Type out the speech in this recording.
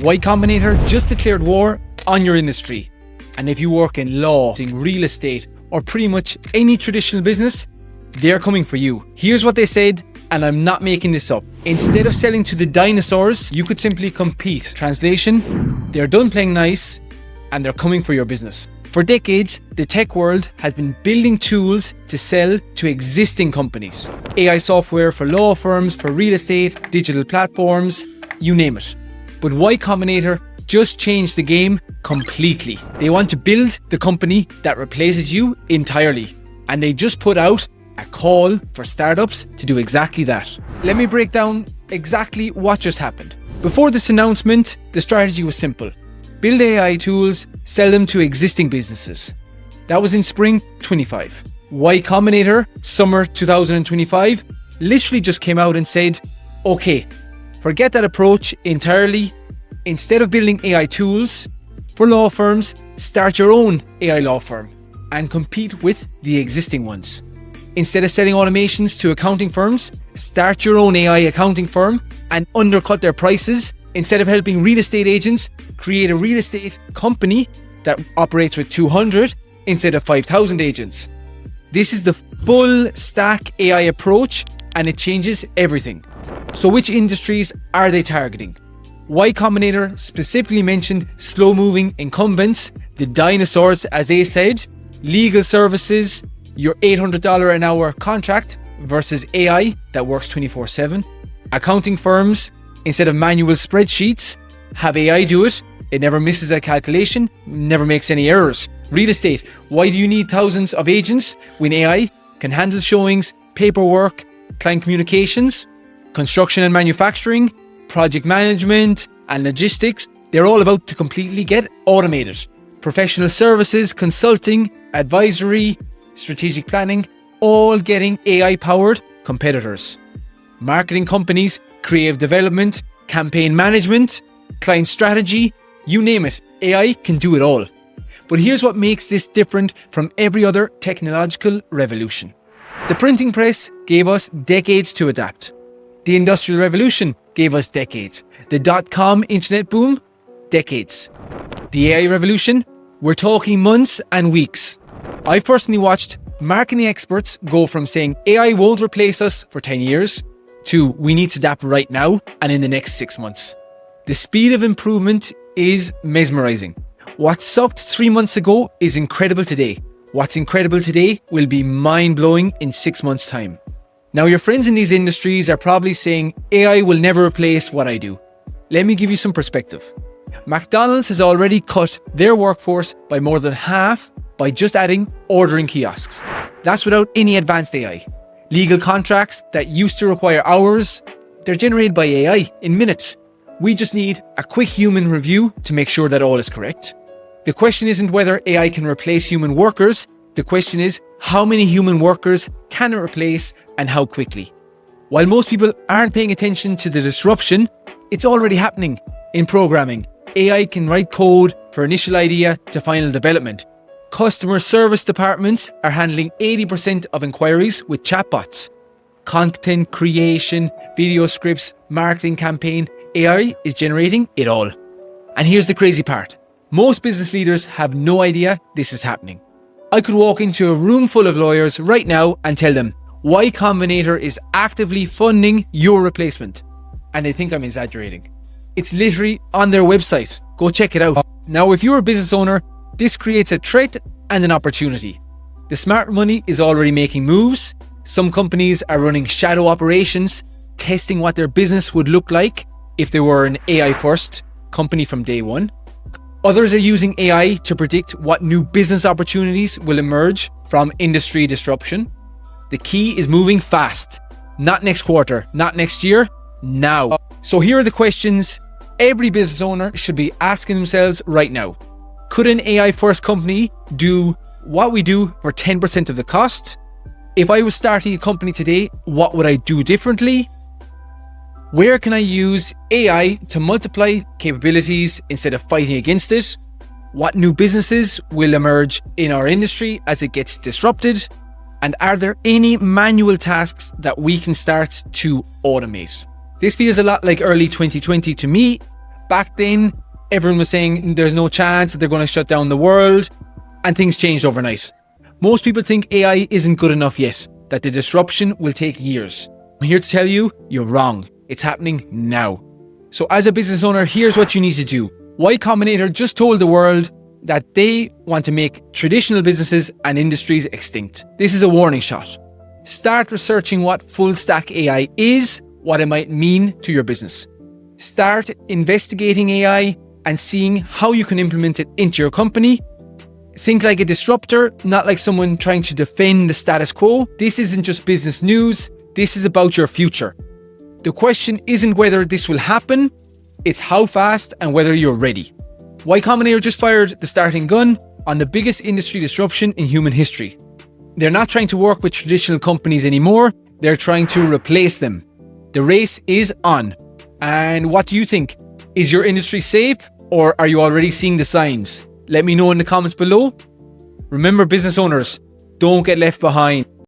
Y Combinator just declared war on your industry. And if you work in law, in real estate, or pretty much any traditional business, they're coming for you. Here's what they said, and I'm not making this up. Instead of selling to the dinosaurs, you could simply compete. Translation, they're done playing nice, and they're coming for your business. For decades, the tech world has been building tools to sell to existing companies. AI software for law firms, for real estate, digital platforms, you name it. But Y Combinator just changed the game completely. They want to build the company that replaces you entirely. And they just put out a call for startups to do exactly that. Let me break down exactly what just happened. Before this announcement, the strategy was simple. Build AI tools, sell them to existing businesses. That was in spring 25. Y Combinator, summer 2025, literally just came out and said, okay, forget that approach entirely. Instead of building AI tools for law firms, start your own AI law firm and compete with the existing ones. Instead of selling automations to accounting firms, start your own AI accounting firm and undercut their prices. Instead of helping real estate agents, create a real estate company that operates with 200 instead of 5,000 agents. This is the full stack AI approach, and it changes everything. So which industries are they targeting? Y Combinator specifically mentioned slow-moving incumbents, the dinosaurs as they said, legal services, your $800 an hour contract versus AI that works 24/7, accounting firms, instead of manual spreadsheets, have AI do it. It never misses a calculation, never makes any errors. Real estate, why do you need thousands of agents when AI can handle showings, paperwork, client communications? Construction and manufacturing, project management and logistics, they're all about to completely get automated. Professional services, consulting, advisory, strategic planning, all getting AI-powered competitors. Marketing companies, creative development, campaign management, client strategy, you name it, AI can do it all. But here's what makes this different from every other technological revolution. The printing press gave us decades to adapt. The Industrial Revolution gave us decades. The dot-com internet boom, decades. The AI revolution, we're talking months and weeks. I've personally watched marketing experts go from saying AI won't replace us for 10 years to we need to adapt right now and in the next 6 months. The speed of improvement is mesmerizing. What sucked 3 months ago is incredible today. What's incredible today will be mind-blowing in 6 months' time. Now, your friends in these industries are probably saying AI will never replace what I do. Let me give you some perspective. McDonald's has already cut their workforce by more than half by just adding ordering kiosks. That's without any advanced AI. Legal contracts that used to require hours, they're generated by AI in minutes. We just need a quick human review to make sure that all is correct. The question isn't whether AI can replace human workers. The question is how many human workers can it replace and how quickly. While most people aren't paying attention to the disruption, it's already happening in programming. AI can write code for initial idea to final development. Customer service departments are handling 80% of inquiries with chatbots. Content creation, video scripts, marketing campaign, AI is generating it all. And here's the crazy part. Most business leaders have no idea this is happening. I could walk into a room full of lawyers right now and tell them, Y Combinator is actively funding your replacement. And they think I'm exaggerating. It's literally on their website. Go check it out. Now, if you're a business owner, this creates a threat and an opportunity. The smart money is already making moves. Some companies are running shadow operations, testing what their business would look like if they were an AI-first company from day one. Others are using AI to predict what new business opportunities will emerge from industry disruption. The key is moving fast. Not next quarter, not next year, now. So here are the questions every business owner should be asking themselves right now. Could an AI-first company do what we do for 10% of the cost? If I was starting a company today, what would I do differently? Where can I use AI to multiply capabilities instead of fighting against it? What new businesses will emerge in our industry as it gets disrupted? And are there any manual tasks that we can start to automate? This feels a lot like early 2020 to me. back then, everyone was saying there's no chance that they're going to shut down the world, and things changed overnight. Most people think AI isn't good enough yet, that the disruption will take years. I'm here to tell you, you're wrong. It's happening now. So as a business owner, here's what you need to do. Y Combinator just told the world that they want to make traditional businesses and industries extinct. This is a warning shot. Start researching what full stack AI is, what it might mean to your business. Start investigating AI and seeing how you can implement it into your company. Think like a disruptor, not like someone trying to defend the status quo. This isn't just business news. This is about your future. The question isn't whether this will happen, it's how fast and whether you're ready. Y Combinator just fired the starting gun on the biggest industry disruption in human history. They're not trying to work with traditional companies anymore, they're trying to replace them. The race is on. And what do you think? Is your industry safe, or are you already seeing the signs? Let me know in the comments below. Remember, business owners, don't get left behind.